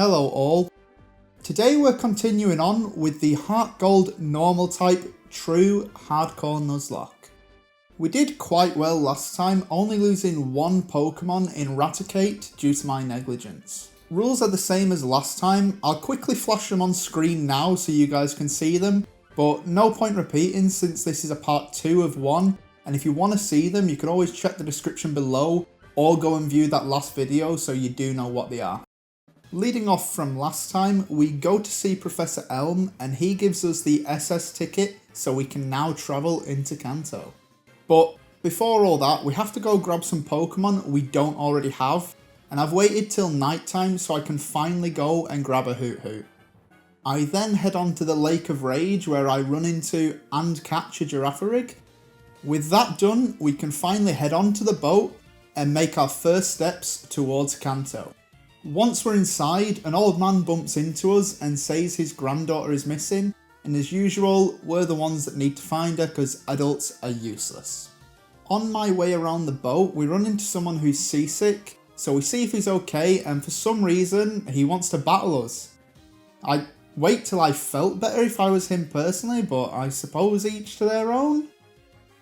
Hello all. Today we're continuing on with the Heartgold normal type true hardcore Nuzlocke. We did quite well last time, only losing one Pokemon in Raticate due to my negligence. Rules are the same as last time. I'll quickly flash them on screen now so you guys can see them, but no point repeating since this is a part 2 of 1, and if you want to see them you can always check the description below or go and view that last video so you do know what they are. Leading off from last time, we go to see Professor Elm and he gives us the SS ticket so we can now travel into Kanto. But before all that, we have to go grab some Pokemon we don't already have, and I've waited till nighttime so I can finally go and grab a Hoot. I then head on to the Lake of Rage where I run into and catch a Girafarig. With that done, we can finally head on to the boat and make our first steps towards Kanto. Once we're inside, an old man bumps into us and says his granddaughter is missing, and as usual, we're the ones that need to find her because adults are useless. On my way around the boat, we run into someone who's seasick, so we see if he's okay, and for some reason, he wants to battle us. I wait till I felt better if I was him personally, but I suppose each to their own.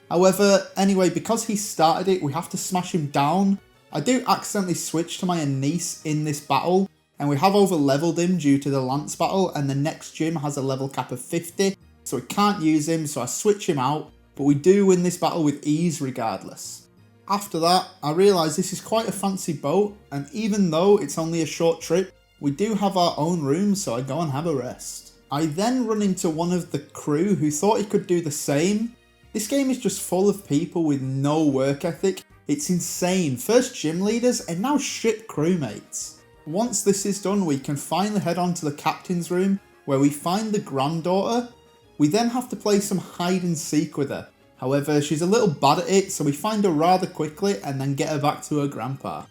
However, anyway, because he started it, we have to smash him down. I do accidentally switch to my niece in this battle, and we have over-leveled him due to the Lance battle, and the next gym has a level cap of 50, so we can't use him, so I switch him out, but we do win this battle with ease regardless. After that, I realise this is quite a fancy boat, and even though it's only a short trip, we do have our own room, so I go and have a rest. I then run into one of the crew who thought he could do the same. This game is just full of people with no work ethic. It's insane, first gym leaders and now shit crewmates. Once this is done, we can finally head on to the captain's room where we find the granddaughter. We then have to play some hide and seek with her. However, she's a little bad at it, so we find her rather quickly and then get her back to her grandpa.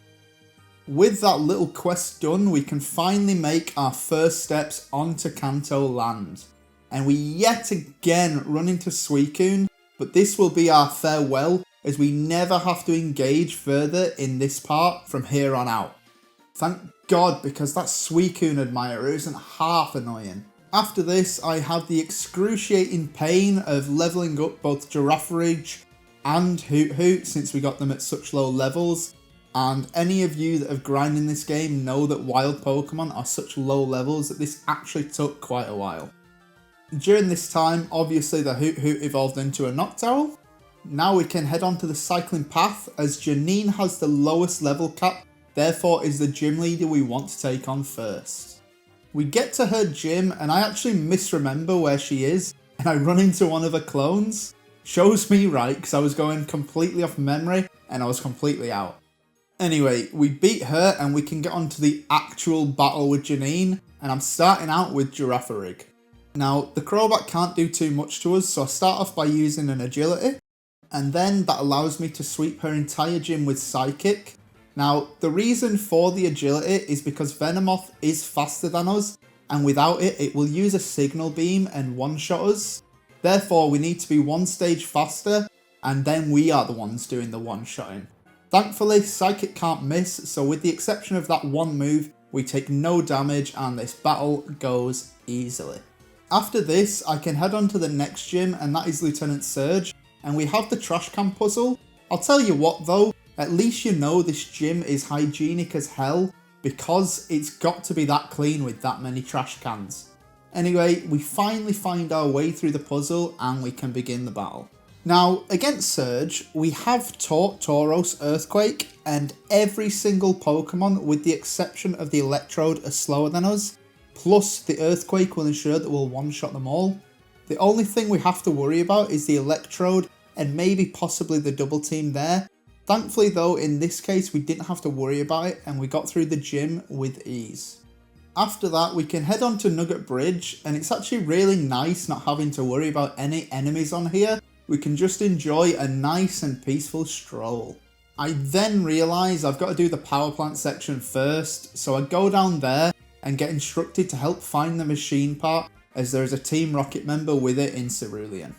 With that little quest done, we can finally make our first steps onto Kanto land. And we yet again run into Suicune, but this will be our farewell, as we never have to engage further in this part from here on out. Thank God, because that Suicune admirer isn't half annoying. After this, I have the excruciating pain of levelling up both Girafarig and Hoot since we got them at such low levels, and any of you that have grinded in this game know that wild Pokemon are such low levels that this actually took quite a while. During this time, obviously the Hoot evolved into a Noctowl. Now we can head on to the cycling path as Janine has the lowest level cap, therefore is the gym leader we want to take on first. We get to her gym and I actually misremember where she is and I run into one of her clones. Shows me right because I was going completely off memory and I was completely out. Anyway, we beat her and we can get on to the actual battle with Janine, and I'm starting out with Girafarig. Now the Crobat can't do too much to us, so I start off by using an agility. And then that allows me to sweep her entire gym with Psychic. Now, the reason for the agility is because Venomoth is faster than us, and without it, it will use a Signal Beam and one-shot us. Therefore, we need to be one stage faster, and then we are the ones doing the one-shotting. Thankfully, Psychic can't miss, so with the exception of that one move, we take no damage and this battle goes easily. After this, I can head on to the next gym, and that is Lt.Surge. And we have the trash can puzzle. I'll tell you what though, at least you know this gym is hygienic as hell because it's got to be that clean with that many trash cans. Anyway, we finally find our way through the puzzle and we can begin the battle. Now, against Surge, we have taught Tauros Earthquake, and every single Pokemon with the exception of the Electrode are slower than us, plus the Earthquake will ensure that we'll one-shot them all. The only thing we have to worry about is the Electrode and maybe possibly the double team there. Thankfully though, in this case we didn't have to worry about it and we got through the gym with ease. After that we can head on to Nugget Bridge, and it's actually really nice not having to worry about any enemies on here. We can just enjoy a nice and peaceful stroll. I then realise I've got to do the power plant section first, so I go down there and get instructed to help find the machine part, as there is a Team Rocket member with it in Cerulean.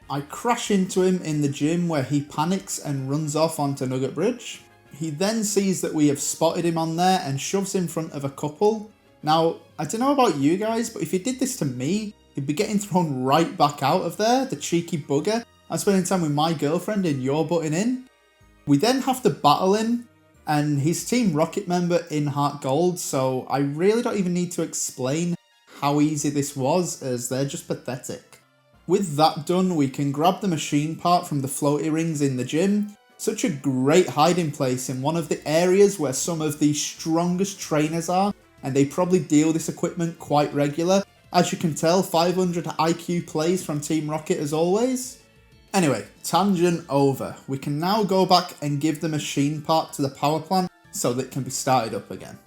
I crash into him in the gym where he panics and runs off onto Nugget Bridge. He then sees that we have spotted him on there and shoves in front of a couple. Now, I don't know about you guys, but if he did this to me, he'd be getting thrown right back out of there, the cheeky bugger. I'm spending time with my girlfriend and you're butting in. We then have to battle him, and he's Team Rocket member in Heartgold, so I really don't even need to explain how easy this was, as they're just pathetic. With that done, we can grab the machine part from the floaty rings in the gym. Such a great hiding place in one of the areas where some of the strongest trainers are, and they probably deal this equipment quite regular. As you can tell, 500 IQ plays from Team Rocket as always. Anyway, tangent over. We can now go back and give the machine part to the power plant so that it can be started up again.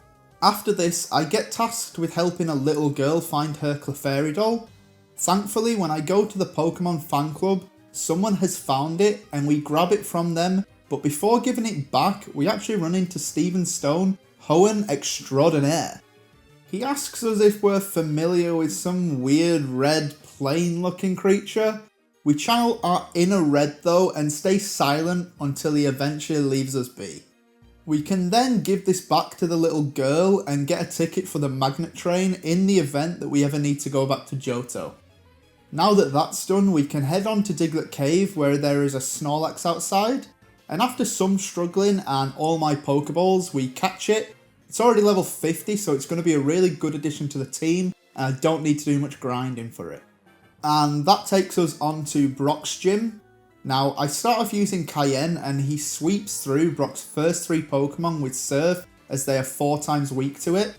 After this, I get tasked with helping a little girl find her Clefairy doll. Thankfully, when I go to the Pokemon fan club, someone has found it and we grab it from them, but before giving it back, we actually run into Stephen Stone, Hoenn extraordinaire. He asks us if we're familiar with some weird red plane looking creature. We channel our inner red though and stay silent until he eventually leaves us be. We can then give this back to the little girl and get a ticket for the magnet train in the event that we ever need to go back to Johto. Now that that's done, we can head on to Diglett Cave where there is a Snorlax outside, and after some struggling and all my Pokeballs, we catch it. It's already level 50, so it's going to be a really good addition to the team, and I don't need to do much grinding for it. And that takes us on to Brock's gym. Now, I start off using Cayenne, and he sweeps through Brock's first 3 Pokemon with Surf, as they are 4 times weak to it.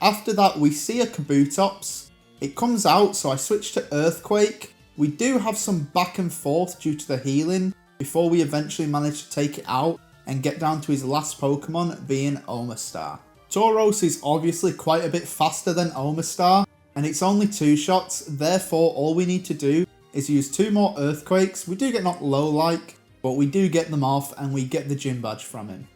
After that, we see a Kabutops. It comes out, so I switch to Earthquake. We do have some back and forth due to the healing, before we eventually manage to take it out and get down to his last Pokemon, being Omastar. Tauros is obviously quite a bit faster than Omastar, and it's only 2 shots, therefore all we need to do is use 2 more Earthquakes. We do get knocked low like, but we do get them off and we get the gym badge from him.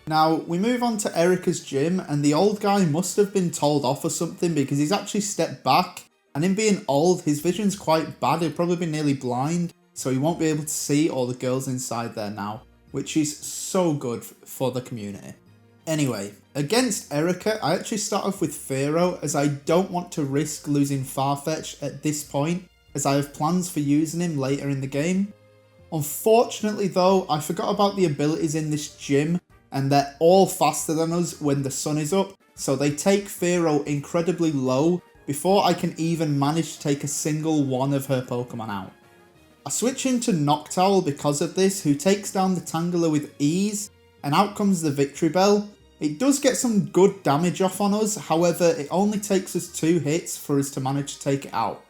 Now, we move on to Erica's gym, and the old guy must have been told off or something because he's actually stepped back, and him being old, his vision's quite bad. He'll probably be nearly blind, so he won't be able to see all the girls inside there now, which is so good for the community. Anyway, against Erica, I actually start off with Fearow, as I don't want to risk losing Farfetch at this point, as I have plans for using him later in the game. Unfortunately though, I forgot about the abilities in this gym, and they're all faster than us when the sun is up, so they take Fearow incredibly low before I can even manage to take a single one of her Pokemon out. I switch into Noctowl because of this, who takes down the Tangela with ease, and out comes the Victory Bell. It does get some good damage off on us, however it only takes us 2 hits for us to manage to take it out.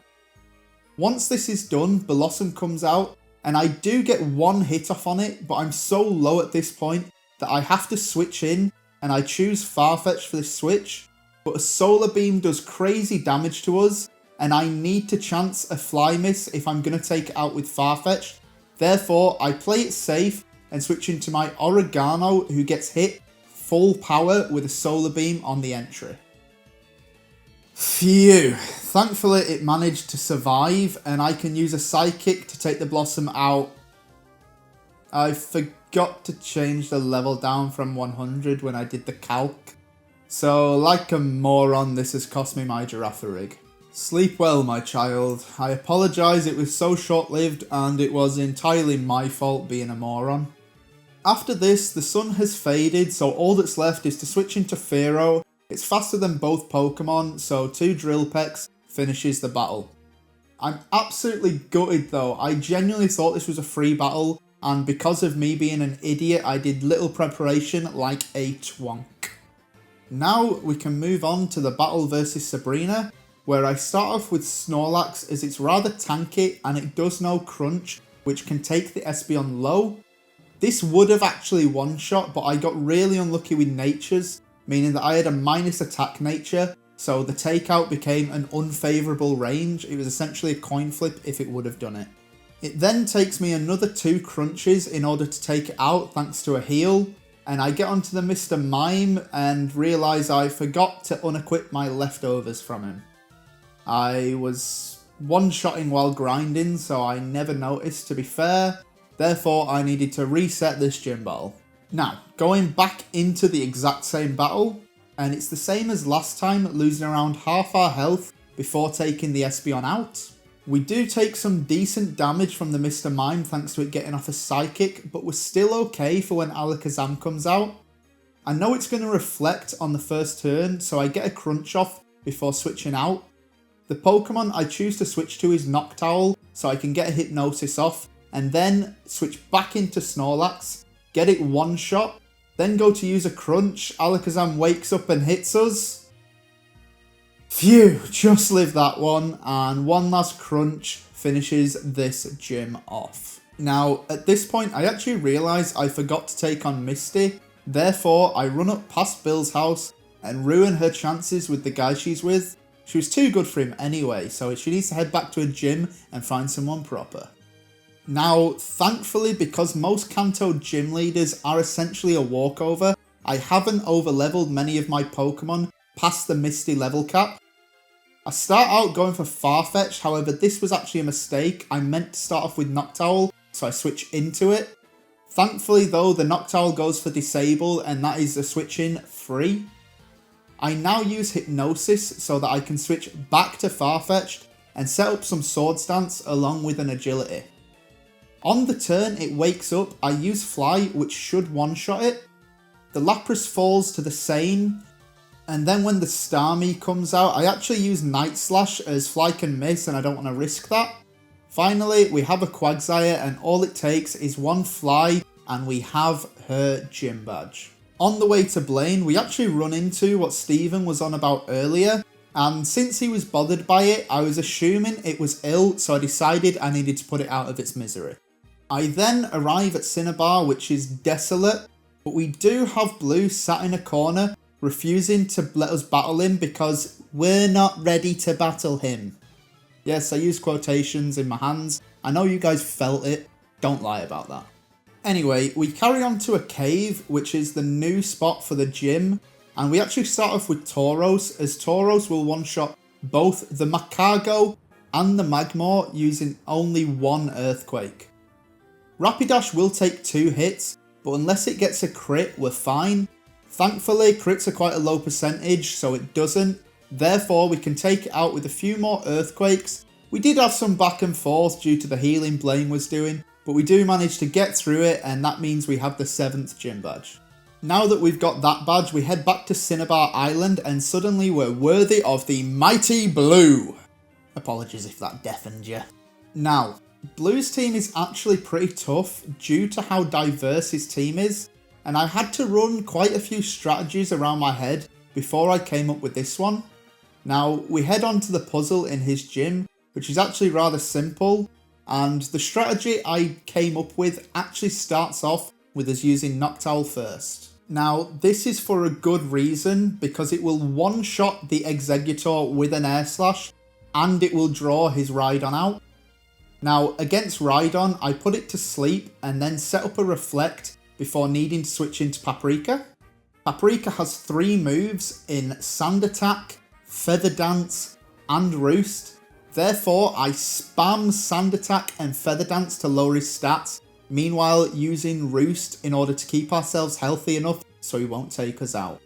Once this is done, Blossom comes out, and I do get 1 hit off on it, but I'm so low at this point that I have to switch in, and I choose Farfetch for this switch, but a Solar Beam does crazy damage to us, and I need to chance a Fly Miss if I'm going to take it out with Farfetch. Therefore, I play it safe and switch into my Oregano, who gets hit full power with a Solar Beam on the entry. Phew, thankfully it managed to survive, and I can use a Psychic to take the Blossom out. I forgot to change the level down from 100 when I did the calc. So, like a moron, this has cost me my Giraffa rig. Sleep well, my child. I apologise, it was so short-lived, and it was entirely my fault being a moron. After this, the sun has faded, so all that's left is to switch into Fearow. It's faster than both Pokemon, so 2 Drill Pecks finishes the battle. I'm absolutely gutted though. I genuinely thought this was a free battle, and because of me being an idiot, I did little preparation like a twonk. Now we can move on to the battle versus Sabrina, where I start off with Snorlax, as it's rather tanky and it does no crunch, which can take the Espeon low. This would have actually one-shot, but I got really unlucky with natures, meaning that I had a minus attack nature, so the takeout became an unfavourable range. It was essentially a coin flip if it would have done it. It then takes me another 2 crunches in order to take it out thanks to a heal, and I get onto the Mr. Mime and realise I forgot to unequip my leftovers from him. I was one-shotting while grinding, so I never noticed, to be fair. Therefore, I needed to reset this gym battle. Now, going back into the exact same battle, and it's the same as last time, losing around half our health before taking the Espeon out. We do take some decent damage from the Mr. Mime thanks to it getting off a Psychic, but we're still okay for when Alakazam comes out. I know it's going to reflect on the first turn, so I get a Crunch off before switching out. The Pokemon I choose to switch to is Noctowl, so I can get a Hypnosis off, and then switch back into Snorlax, get it one shot, then go to use a Crunch. Alakazam wakes up and hits us. Phew, just lived that one, and one last Crunch finishes this gym off. Now, at this point, I actually realise I forgot to take on Misty, therefore I run up past Bill's house and ruin her chances with the guy she's with. She was too good for him anyway, so she needs to head back to a gym and find someone proper. Now, thankfully, because most Kanto gym leaders are essentially a walkover, I haven't overleveled many of my Pokemon past the Misty level cap. I start out going for Farfetch, however this was actually a mistake. I meant to start off with Noctowl, so I switch into it. Thankfully though, the Noctowl goes for Disable, and that is a switch in free. I now use Hypnosis so that I can switch back to Farfetch'd and set up some Sword Stance along with an Agility. On the turn it wakes up, I use Fly, which should one-shot it. The Lapras falls to the Sane, and then when the Starmie comes out, I actually use Night Slash as Fly can miss and I don't want to risk that. Finally, we have a Quagsire, and all it takes is one Fly and we have her gym badge. On the way to Blaine, we actually run into what Steven was on about earlier, and since he was bothered by it, I was assuming it was ill, so I decided I needed to put it out of its misery. I then arrive at Cinnabar, which is desolate, but we do have Blue sat in a corner, refusing to let us battle him because we're not ready to battle him. Yes, I use quotations in my hands. I know you guys felt it. Don't lie about that. Anyway, we carry on to a cave, which is the new spot for the gym, and we actually start off with Tauros, as Tauros will one-shot both the Macago and the Magmar using only one Earthquake. Rapidash will take 2 hits, but unless it gets a crit, we're fine. Thankfully, crits are quite a low percentage, so it doesn't. Therefore, we can take it out with a few more Earthquakes. We did have some back and forth due to the healing Blaine was doing, but we do manage to get through it, and that means we have the 7th gym badge. Now that we've got that badge, we head back to Cinnabar Island, and suddenly we're worthy of the mighty Blue. Apologies if that deafened you. Now, Blue's team is actually pretty tough due to how diverse his team is, and I had to run quite a few strategies around my head before I came up with this one. Now, we head on to the puzzle in his gym, which is actually rather simple, and the strategy I came up with actually starts off with us using Noctowl first. Now, this is for a good reason, because it will one-shot the Exeggutor with an Air Slash, and it will draw his Rhydon out. Now, against Rhydon, I put it to sleep and then set up a Reflect before needing to switch into Paprika. Paprika has 3 moves in Sand Attack, Feather Dance, and Roost. Therefore, I spam Sand Attack and Feather Dance to lower his stats, meanwhile using Roost in order to keep ourselves healthy enough so he won't take us out.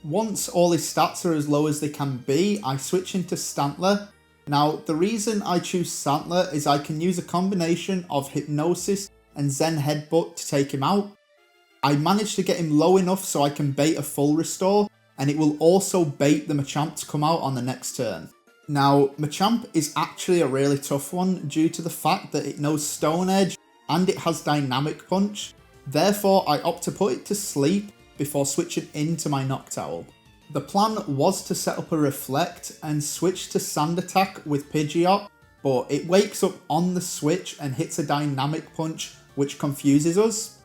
Once all his stats are as low as they can be, I switch into Stantler. Now, the reason I choose Stantler is I can use a combination of Hypnosis and Zen Headbutt to take him out. I managed to get him low enough so I can bait a full restore, and it will also bait the Machamp to come out on the next turn. Now, Machamp is actually a really tough one due to the fact that it knows Stone Edge and it has Dynamic Punch. Therefore, I opt to put it to sleep before switching into my Noctowl. The plan was to set up a Reflect and switch to Sand Attack with Pidgeot, but it wakes up on the switch and hits a Dynamic Punch, which confuses us.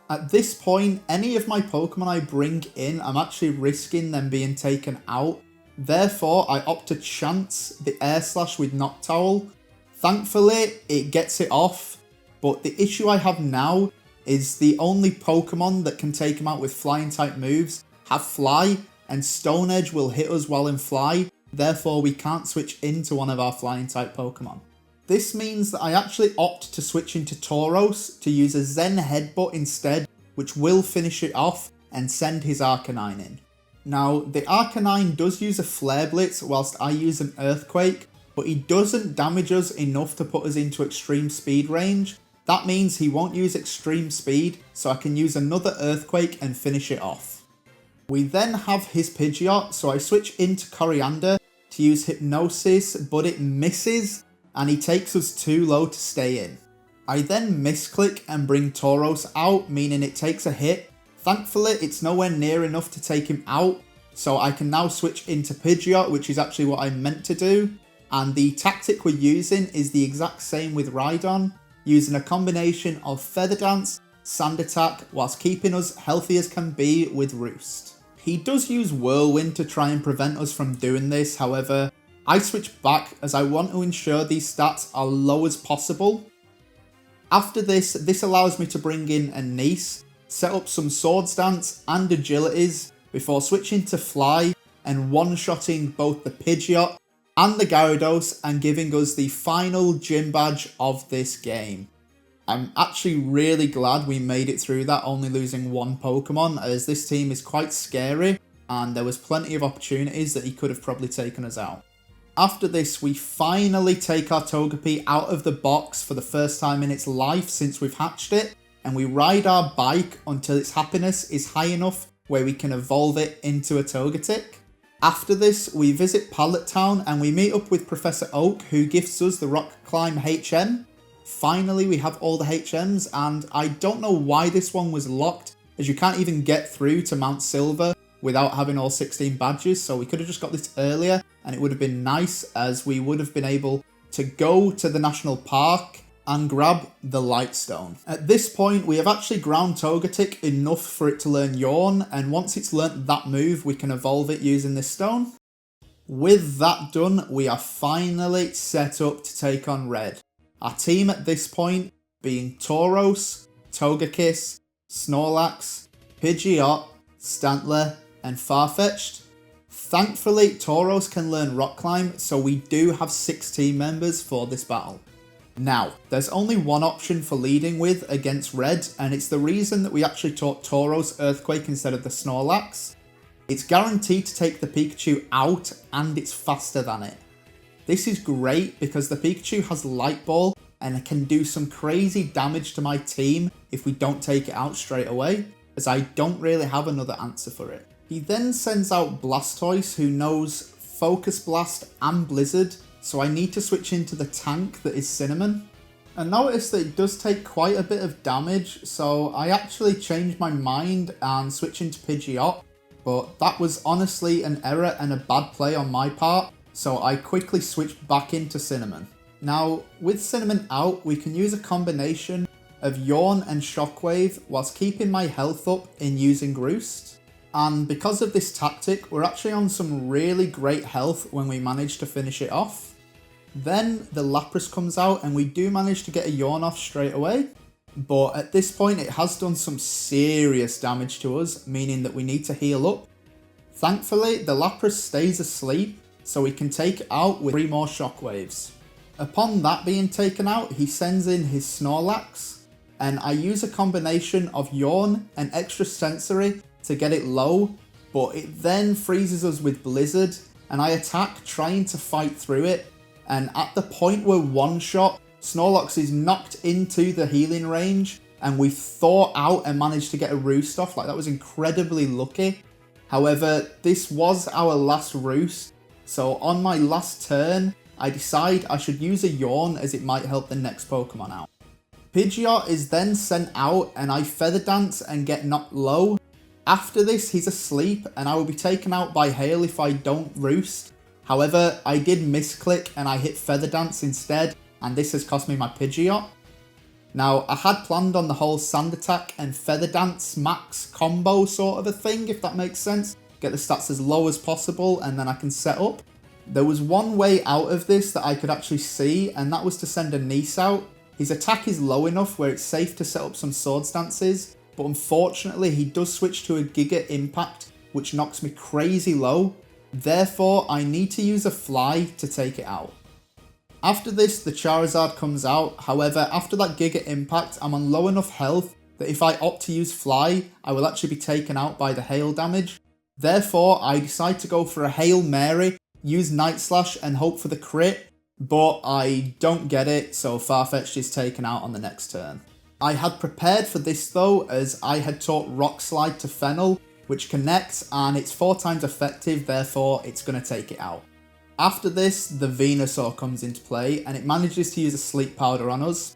At this point, any of my Pokemon I bring in, I'm actually risking them being taken out. Therefore, I opt to chance the Air Slash with Noctowl. Thankfully, it gets it off, but the issue I have now is the only Pokemon that can take him out with Flying type moves have Fly, and Stone Edge will hit us while in Fly, therefore we can't switch into one of our Flying type Pokemon. This means that I actually opt to switch into Tauros to use a Zen Headbutt instead, which will finish it off and send his Arcanine in. Now, the Arcanine does use a Flare Blitz whilst I use an Earthquake, but he doesn't damage us enough to put us into extreme speed range. That means he won't use extreme speed, so I can use another Earthquake and finish it off. We then have his Pidgeot, so I switch into Coriander to use Hypnosis, but it misses, and he takes us too low to stay in. I then misclick and bring Tauros out, meaning it takes a hit. Thankfully, it's nowhere near enough to take him out, so I can now switch into Pidgeot, which is actually what I meant to do. And the tactic we're using is the exact same with Rhydon, using a combination of Feather Dance, Sand Attack, whilst keeping us healthy as can be with Roost. He does use Whirlwind to try and prevent us from doing this, however, I switch back as I want to ensure these stats are low as possible. After this allows me to bring in a Niece, set up some Swords Dance and Agilities before switching to Fly and one-shotting both the Pidgeot and the Gyarados and giving us the final gym badge of this game. I'm actually really glad we made it through that, only losing one Pokemon, as this team is quite scary and there was plenty of opportunities that he could have probably taken us out. After this, we finally take our Togepi out of the box for the first time in its life since we've hatched it, and we ride our bike until its happiness is high enough where we can evolve it into a Togetic. After this, we visit Pallet Town and we meet up with Professor Oak, who gifts us the Rock Climb HM. Finally, we have all the HMs, and I don't know why this one was locked, as you can't even get through to Mount Silver without having all 16 badges, so we could have just got this earlier, and it would have been nice, as we would have been able to go to the National Park and grab the Lightstone. At this point, we have actually ground Togetic enough for it to learn Yawn, and once it's learnt that move, we can evolve it using this stone. With that done, we are finally set up to take on Red. Our team at this point being Tauros, Togekiss, Snorlax, Pidgeot, Stantler, and Farfetch'd. Thankfully, Tauros can learn Rock Climb, so we do have 6 team members for this battle. Now, there's only one option for leading with against Red, and it's the reason that we actually taught Tauros Earthquake instead of the Snorlax. It's guaranteed to take the Pikachu out, and it's faster than it. This is great because the Pikachu has Light Ball and it can do some crazy damage to my team if we don't take it out straight away, as I don't really have another answer for it. He then sends out Blastoise, who knows Focus Blast and Blizzard, so I need to switch into the tank that is Cinnamon. And notice that it does take quite a bit of damage, so I actually changed my mind and switched into Pidgeot, but that was honestly an error and a bad play on my part, so I quickly switched back into Cinnamon. Now, with Cinnamon out, we can use a combination of Yawn and Shockwave whilst keeping my health up in using Roost. And because of this tactic, we're actually on some really great health when we manage to finish it off. Then the Lapras comes out and we do manage to get a Yawn off straight away. But at this point, it has done some serious damage to us, meaning that we need to heal up. Thankfully, the Lapras stays asleep, so we can take it out with 3 more Shockwaves. Upon that being taken out, he sends in his Snorlax, and I use a combination of Yawn and Extra Sensory to get it low, but it then freezes us with Blizzard, and I attack trying to fight through it, and at the point we're one-shot, Snorlax is knocked into the healing range, and we thaw out and managed to get a Roost off. Like, that was incredibly lucky. However, this was our last Roost, so on my last turn, I decide I should use a Yawn as it might help the next Pokemon out. Pidgeot is then sent out and I Feather Dance and get knocked low. After this, he's asleep and I will be taken out by Hail if I don't Roost. However, I did misclick and I hit Feather Dance instead, and this has cost me my Pidgeot. Now, I had planned on the whole Sand Attack and Feather Dance max combo sort of a thing, if that makes sense. Get the stats as low as possible and then I can set up. There was one way out of this that I could actually see, and that was to send a Niece out. His attack is low enough where it's safe to set up some Swords Dances, but unfortunately he does switch to a Giga Impact, which knocks me crazy low. Therefore, I need to use a Fly to take it out. After this, the Charizard comes out. However, after that Giga Impact, I'm on low enough health that if I opt to use Fly, I will actually be taken out by the Hail damage. Therefore, I decide to go for a Hail Mary, use Night Slash and hope for the crit, but I don't get it, so Farfetch'd is taken out on the next turn. I had prepared for this though, as I had taught Rock Slide to Fennel, which connects and it's 4 times effective, therefore it's going to take it out. After this, the Venusaur comes into play and it manages to use a Sleep Powder on us.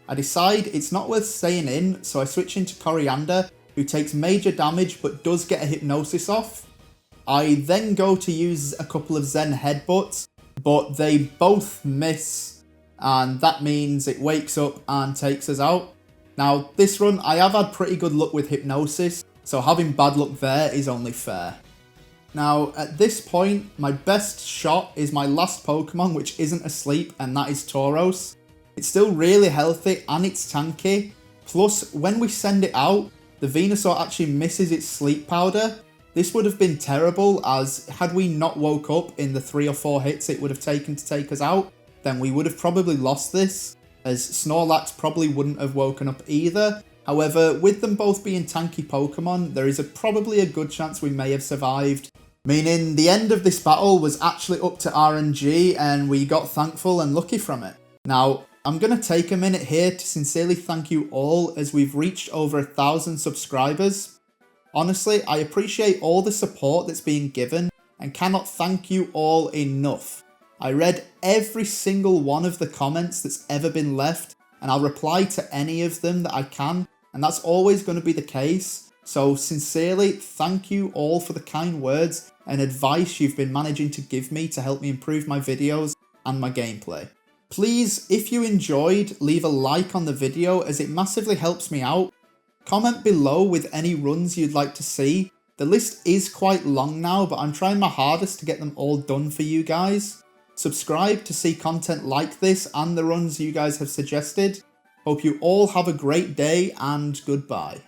I decide it's not worth staying in, so I switch into Coriander, who takes major damage but does get a Hypnosis off. I then go to use a couple of Zen Headbutts, but they both miss, and that means it wakes up and takes us out. Now, this run I have had pretty good luck with Hypnosis, so having bad luck there is only fair. Now, at this point, my best shot is my last Pokemon, which isn't asleep, and that is Tauros. It's still really healthy and it's tanky, plus when we send it out, the Venusaur actually misses its Sleep Powder. This would have been terrible, as had we not woke up in the 3 or 4 hits it would have taken to take us out, then we would have probably lost this, as Snorlax probably wouldn't have woken up either. However, with them both being tanky Pokemon, there is probably a good chance we may have survived, meaning the end of this battle was actually up to RNG and we got thankful and lucky from it. Now, I'm going to take a minute here to sincerely thank you all, as we've reached over 1,000 subscribers. Honestly, I appreciate all the support that's being given and cannot thank you all enough. I read every single one of the comments that's ever been left, and I'll reply to any of them that I can, and that's always going to be the case. So sincerely, thank you all for the kind words and advice you've been managing to give me to help me improve my videos and my gameplay. Please, if you enjoyed, leave a like on the video, as it massively helps me out. Comment below with any runs you'd like to see. The list is quite long now, but I'm trying my hardest to get them all done for you guys. Subscribe to see content like this and the runs you guys have suggested. Hope you all have a great day and goodbye.